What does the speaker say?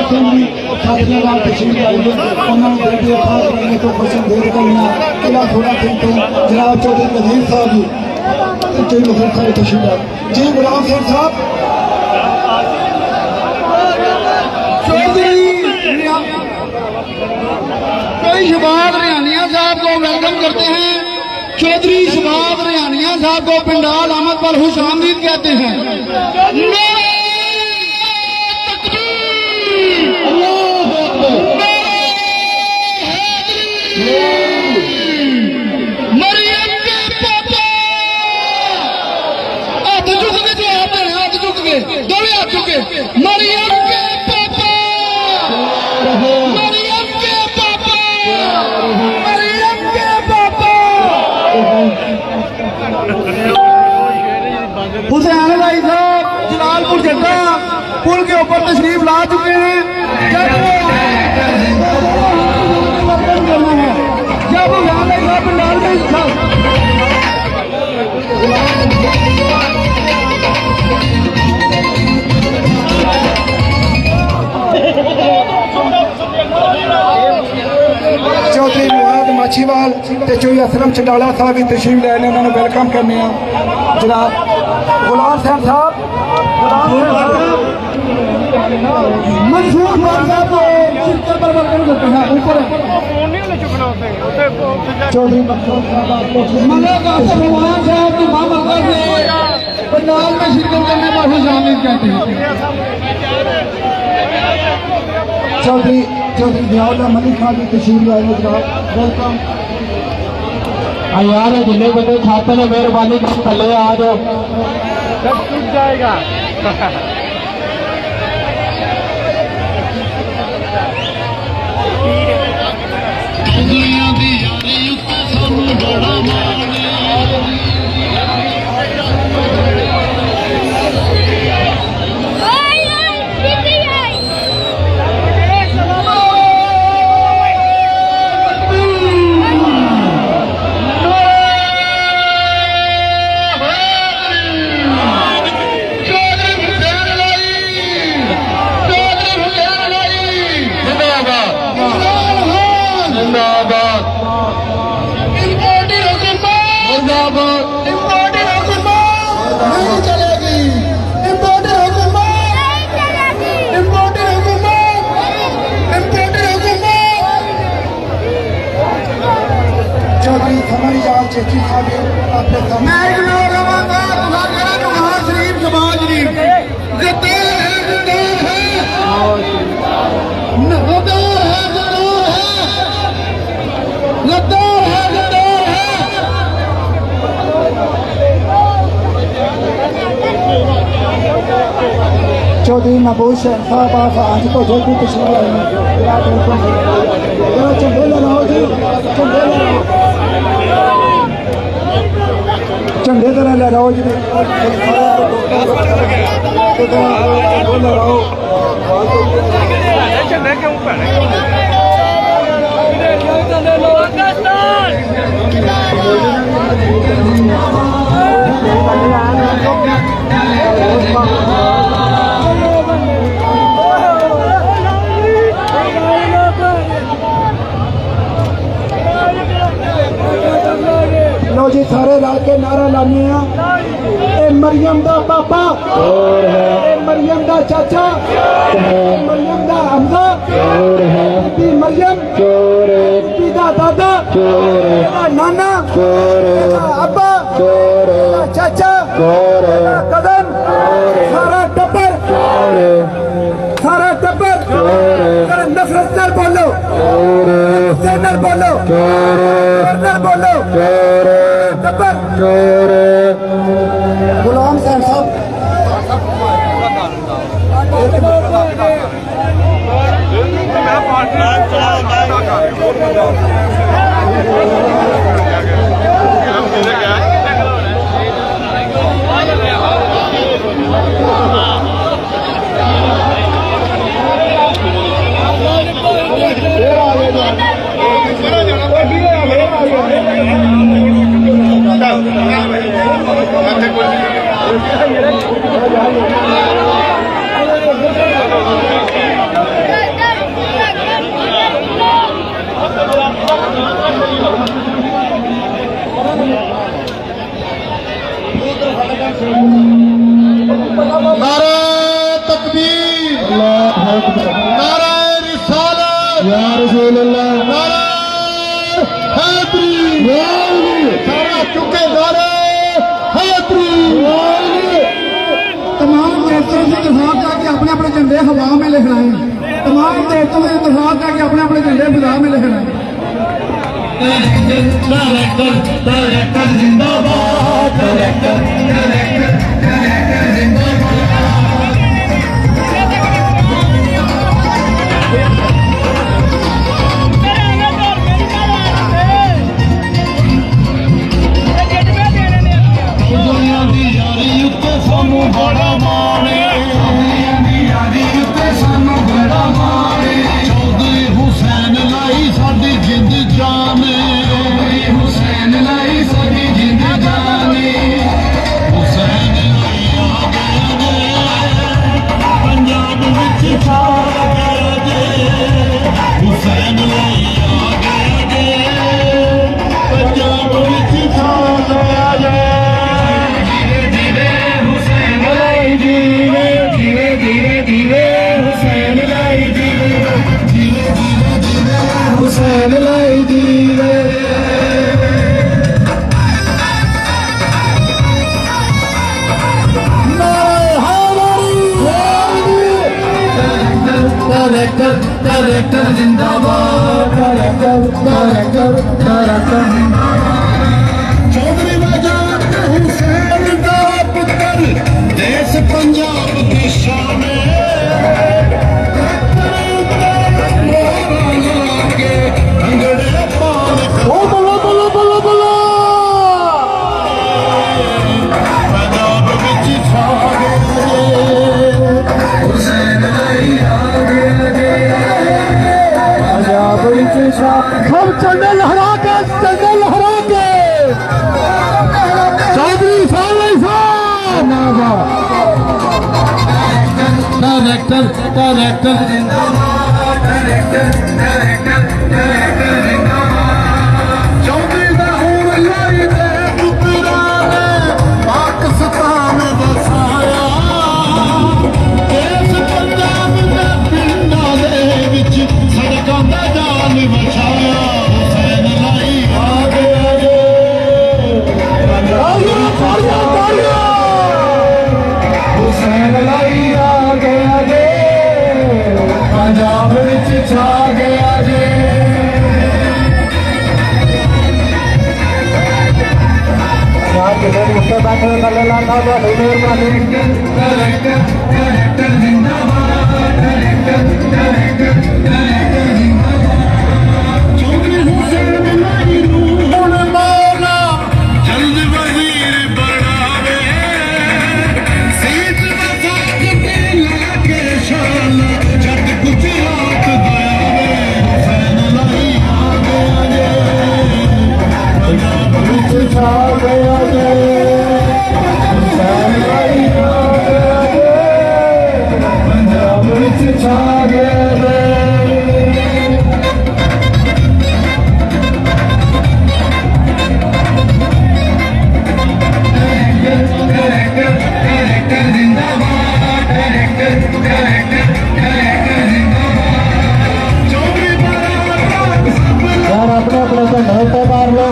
सिंह जी साथियों नाल तशरीफ लाए उन्होंने बेटे खास करने तो पसंद करना किला थोड़ा सिंह तो जनाब चौधरी नज़ीर साहब जी चौधरी नज़ीर साहब तशरीफ लाए जी गुलाम सिंह साहब चौधरी शबाब रियानिया साहब को वेलकम करते हैं। चौधरी शबाब रियानिया साहब को पिंडाल आमद पर खुश आमदीद कहते हैं। मरियम के पापा हाथ झुक के जवाब देना, हाथ झुक के दोनों हाथ झुके। मरियम के पापा, मरियम के पापा, मरियम के पापा। हुसैन भाई साहब जलालपुर जट्टा पुल के ऊपर तशरीफ ला चुके हैं। जब पंडाल में चौधरी मुराद माछीवाल ते चौधरी असलम चंडाला साहब भी तशरीफ लाए उन्होंने वेलकम करने जनाब गुलाम साहब साहब मंसूर साहब पर वेलकम करते हैं। ऊपर चौधरी मलिक रहमान साहब की मामलत ने पंडाल में शिरकत करने पर खुश आमदीद कहते हैं। चौधरी जियाउल्लाह मलिक खान की तशरीफ लाए जनाब वेलकम। यार जिले बंदे छाते ने मेहरबानी थले आ जाओ, सब टूट जाएगा। चौधरी महबूब साहब आज तो जो भी तशरीफ लाए चंडे लगाओ जी, झंडे तरह लहराओ जी, झंडे क्यों पहने लो जी सारे ला के नारा लाने मरियम दा पापा, मरियम दा चाचा, मरियम दा हमजा, मरियम दा दादा, नाना, अब्बा, चाचा, कदम, सारा टब्बर, सारा टब्बर नफरत न बोलो, बोलो, बोलो, टब्बर गुलाम साहब साहब नारे तकबीर, नारे रिसालत, या रसूल अल्लाह, नारे हैदरी, सारा चुके नारे हैदरी। तमाम देशों से इतफाक करके अपने अपने झंडे हवा में लहराएं। तमाम देशों से इतफाक करके अपने अपने झंडे फिजा में लहराएं। डायरेक्टर जिंदाबाद, डायरेक्टर दुनिया दी यारी उत्ते सानू बड़ा माने, दुनिया दी यारी उत्ते सानू बड़ा माने। चौधरी हुसैन लाई साडी जिंद जाने, चौधरी हुसैन लाई साडी जिंद जाने। हुसैन लाई आ गया जे पंजाब विच छा गया जे, हुसैन लाई आ गया जे पंजाब विच छा गया जे। हुसैन लाई जीवे। डायरेक्टर जिंदाबाद, डायरेक्टर चौधरी बाजार हुसैन दा पुत्र, देश पंजाब की शान सब झंडे लहरा के, झंडे लहरा के चौधरी साहब डायरेक्टर जिंदाबाद, डायरेक्टर जिंदाबाद। चौधरी दा हुण लाई दे पुत्तरां ने पाकिस्तान वसाया, देश पंजाब दे पिंडां दे विच सड़कां दा जाल विछाया। हुसैन लाई आ गया जे हुसैन लाई आ गया जे पंजाब विच छा गया जे। डायरेक्टर जिंदाबाद, डायरेक्टर चौधरी हुसैन लाई नूं हुण मौला जल्द वजीर बनावे, सीट वसा के लाके शान जट गुजरात दयावे। हुसैन लाई आ गया जे पंजाब विच छा गया जे, हुसैन लाई आ गया जे पंजाब विच छा गया जे। डायरेक्टर जिंदाबाद, डायरेक्टर जिंदाबाद। चौधरी बाजार सब यार अपने अपने झंडे ऊपर मार लो।